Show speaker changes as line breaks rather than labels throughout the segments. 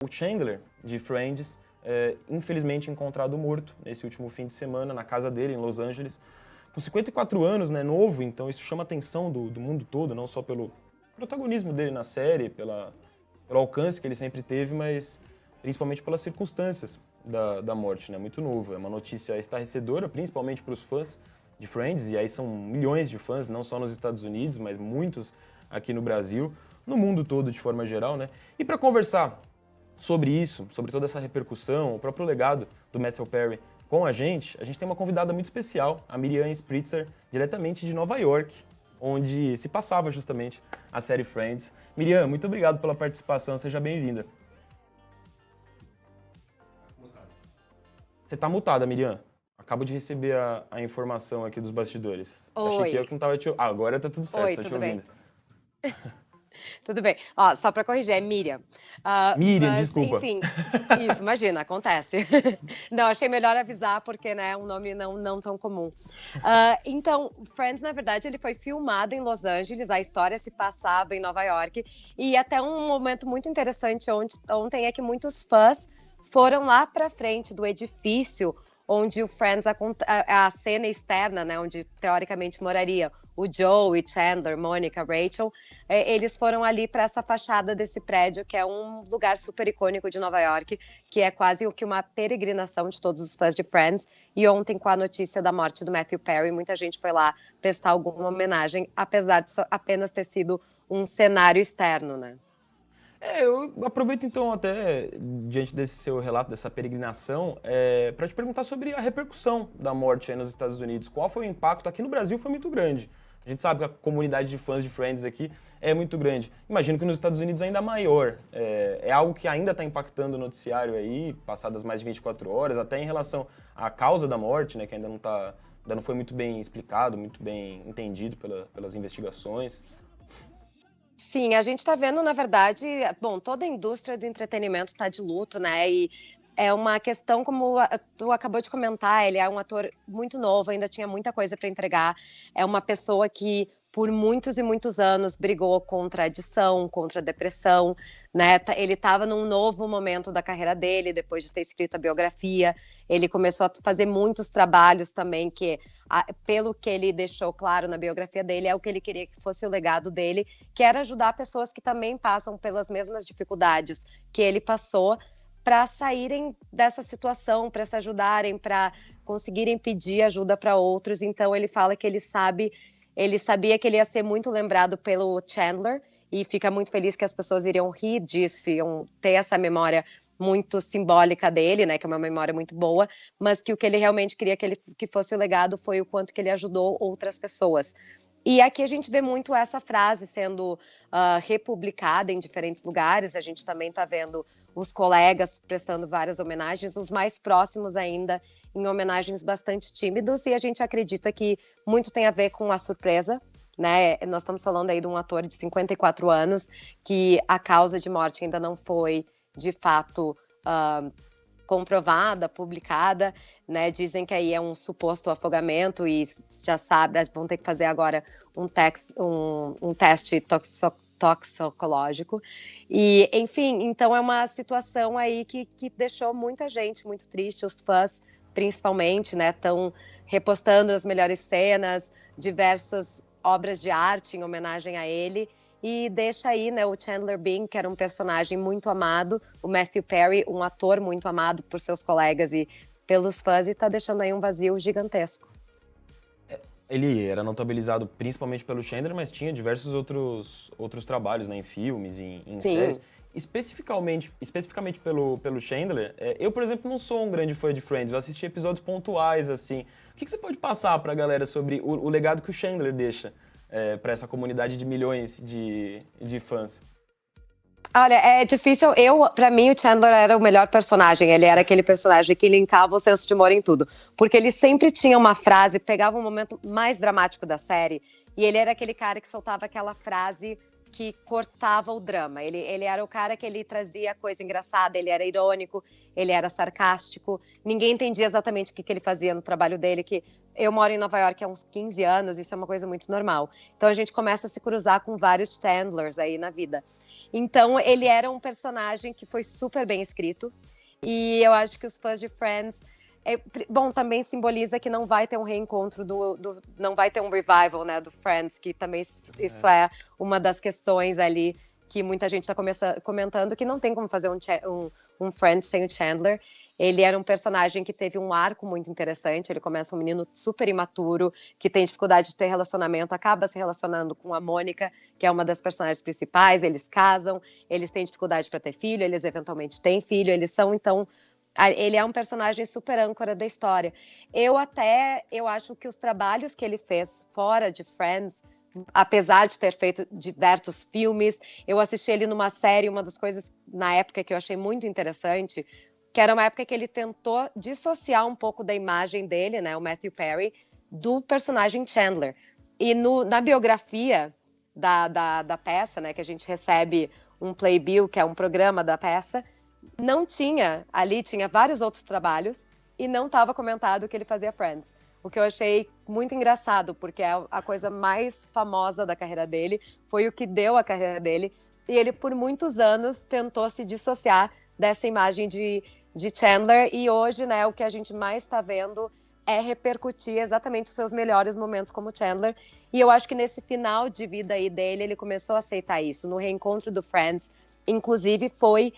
O Chandler, de Friends, infelizmente encontrado morto nesse último fim de semana na casa dele, em Los Angeles, com 54 anos, né, novo, então isso chama a atenção do mundo todo, não só pelo protagonismo dele na série, pelo alcance que ele sempre teve, mas principalmente pelas circunstâncias da morte, né, muito novo. É uma notícia estarrecedora, principalmente para os fãs de Friends, e aí são milhões de fãs, não só nos Estados Unidos, mas muitos aqui no Brasil, no mundo todo de forma geral, né. E para conversar sobre isso, sobre toda essa repercussão, o próprio legado do Matthew Perry com a gente tem uma convidada muito especial, a Miriam Spritzer, diretamente de Nova York, onde se passava justamente a série Friends. Miriam, muito obrigado pela participação, seja bem-vinda. Você tá mutada, Miriam. Acabo de receber a informação aqui dos bastidores.
Oi.
Achei que eu que não tava te ouvindo. Agora tá tudo certo,
Oi,
tô te
tudo bem?
ouvindo.
Tudo bem. Ó, só para corrigir, é Miriam.
Miriam,
Mas,
desculpa.
enfim, isso, imagina, acontece. Não, achei melhor avisar, porque, né, é um nome não tão comum. Então, Friends, na verdade, ele foi filmado em Los Angeles, a história se passava em Nova York, e até um momento muito interessante ontem é que muitos fãs foram lá para frente do edifício onde o Friends, a cena externa, né, onde teoricamente moraria o Joey, Chandler, Mônica, Rachel, eles foram ali para essa fachada desse prédio, que é um lugar super icônico de Nova York, que é quase o que uma peregrinação de todos os fãs de Friends. E ontem, com a notícia da morte do Matthew Perry, muita gente foi lá prestar alguma homenagem, apesar de apenas ter sido um cenário externo, né?
Eu aproveito então até, diante desse seu relato, dessa peregrinação, para te perguntar sobre a repercussão da morte aí nos Estados Unidos. Qual foi o impacto? Aqui no Brasil foi muito grande. A gente sabe que a comunidade de fãs de Friends aqui é muito grande. Imagino que nos Estados Unidos ainda maior. É algo que ainda está impactando o noticiário aí, passadas mais de 24 horas, até em relação à causa da morte, né, que ainda não foi muito bem explicado, muito bem entendido pelas investigações.
Sim, a gente está vendo, na verdade, bom, toda a indústria do entretenimento está de luto, né? E é uma questão, como tu acabou de comentar, ele é um ator muito novo, ainda tinha muita coisa para entregar. É uma pessoa que, por muitos e muitos anos, brigou contra a adição, contra a depressão, né? Ele estava num novo momento da carreira dele, depois de ter escrito a biografia. Ele começou a fazer muitos trabalhos também que, pelo que ele deixou claro na biografia dele, é o que ele queria que fosse o legado dele, que era ajudar pessoas que também passam pelas mesmas dificuldades que ele passou, para saírem dessa situação, para se ajudarem, para conseguirem pedir ajuda para outros. Então ele fala que ele sabia que ele ia ser muito lembrado pelo Chandler, e fica muito feliz que as pessoas iriam rir disso, iam ter essa memória muito simbólica dele, né, que é uma memória muito boa, mas que o que ele realmente queria que fosse o legado foi o quanto que ele ajudou outras pessoas. E aqui a gente vê muito essa frase sendo republicada em diferentes lugares. A gente também está vendo os colegas prestando várias homenagens, os mais próximos ainda em homenagens bastante tímidos, e a gente acredita que muito tem a ver com a surpresa, né? Nós estamos falando aí de um ator de 54 anos, que a causa de morte ainda não foi, de fato, comprovada, publicada, né? Dizem que aí é um suposto afogamento e já sabe, vão ter que fazer agora um teste toxicológico. E, enfim, então é uma situação aí que deixou muita gente muito triste, os fãs principalmente, né? Estão repostando as melhores cenas, diversas obras de arte em homenagem a ele. E deixa aí, né, o Chandler Bing, que era um personagem muito amado, o Matthew Perry, um ator muito amado por seus colegas e pelos fãs, e tá deixando aí um vazio gigantesco.
Ele era notabilizado principalmente pelo Chandler, mas tinha diversos outros trabalhos, né, em filmes, em séries. Especificamente pelo Chandler, eu, por exemplo, não sou um grande fã de Friends, eu assisti episódios pontuais, assim. O que você pode passar pra galera sobre o legado que o Chandler deixa para essa comunidade de milhões de fãs?
Olha, é difícil. Pra mim, o Chandler era o melhor personagem. Ele era aquele personagem que linkava o senso de humor em tudo. Porque ele sempre tinha uma frase, pegava um momento mais dramático da série, e ele era aquele cara que soltava aquela frase que cortava o drama. Ele era o cara que ele trazia coisa engraçada, ele era irônico, ele era sarcástico. Ninguém entendia exatamente o que ele fazia no trabalho dele, que eu moro em Nova York há uns 15 anos, isso é uma coisa muito normal. Então a gente começa a se cruzar com vários Chandlers aí na vida. Então ele era um personagem que foi super bem escrito, e eu acho que os fãs de Friends... bom, também simboliza que não vai ter um reencontro não vai ter um revival, né, do Friends, que também isso é uma das questões ali que muita gente está comentando, que não tem como fazer um Friends sem o Chandler. Ele era um personagem que teve um arco muito interessante. Ele começa um menino super imaturo, que tem dificuldade de ter relacionamento, acaba se relacionando com a Mônica, que é uma das personagens principais. Eles casam, eles têm dificuldade para ter filho, eles eventualmente têm filho, eles são, então... Ele é um personagem super âncora da história. Eu acho que os trabalhos que ele fez fora de Friends, apesar de ter feito diversos filmes, eu assisti ele numa série, uma das coisas na época que eu achei muito interessante, que era uma época que ele tentou dissociar um pouco da imagem dele, né, o Matthew Perry, do personagem Chandler. E na biografia da peça, né, que a gente recebe um playbill, que é um programa da peça, não tinha, ali tinha vários outros trabalhos e não estava comentado que ele fazia Friends. O que eu achei muito engraçado, porque a coisa mais famosa da carreira dele, foi o que deu a carreira dele, e ele por muitos anos tentou se dissociar dessa imagem de Chandler, e hoje, né, o que a gente mais está vendo é repercutir exatamente os seus melhores momentos como Chandler, e eu acho que nesse final de vida aí dele, ele começou a aceitar isso, no reencontro do Friends, inclusive foi...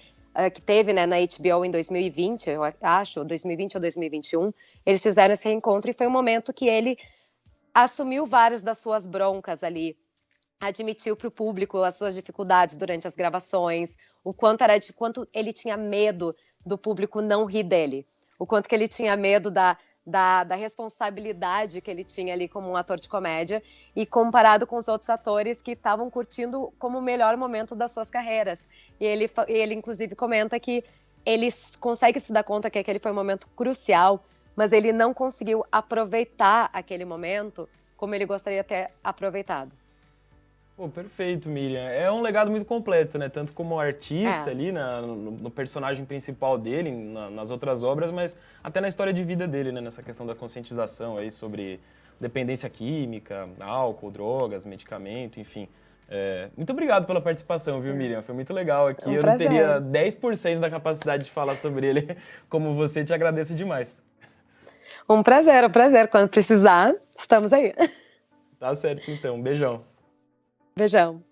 que teve, né, na HBO em 2020, eu acho, 2020 ou 2021, eles fizeram esse reencontro e foi um momento que ele assumiu várias das suas broncas ali, admitiu para o público as suas dificuldades durante as gravações, o quanto ele tinha medo do público não rir dele, o quanto que ele tinha medo da responsabilidade que ele tinha ali como um ator de comédia, e comparado com os outros atores que estavam curtindo como o melhor momento das suas carreiras. E ele inclusive comenta que ele consegue se dar conta que aquele foi um momento crucial, mas ele não conseguiu aproveitar aquele momento como ele gostaria de ter aproveitado.
Pô, perfeito, Miriam. É um legado muito completo, né? Tanto como artista ali, no personagem principal dele, nas outras obras, mas até na história de vida dele, né? Nessa questão da conscientização aí sobre dependência química, álcool, drogas, medicamento, enfim. Muito obrigado pela participação, viu, Miriam? Foi muito legal aqui.
Um
Eu
prazer.
não teria 10% da capacidade de falar sobre ele como você. Te agradeço demais.
Um prazer. Quando precisar, estamos aí.
Tá certo, então. Beijão.
Beijão.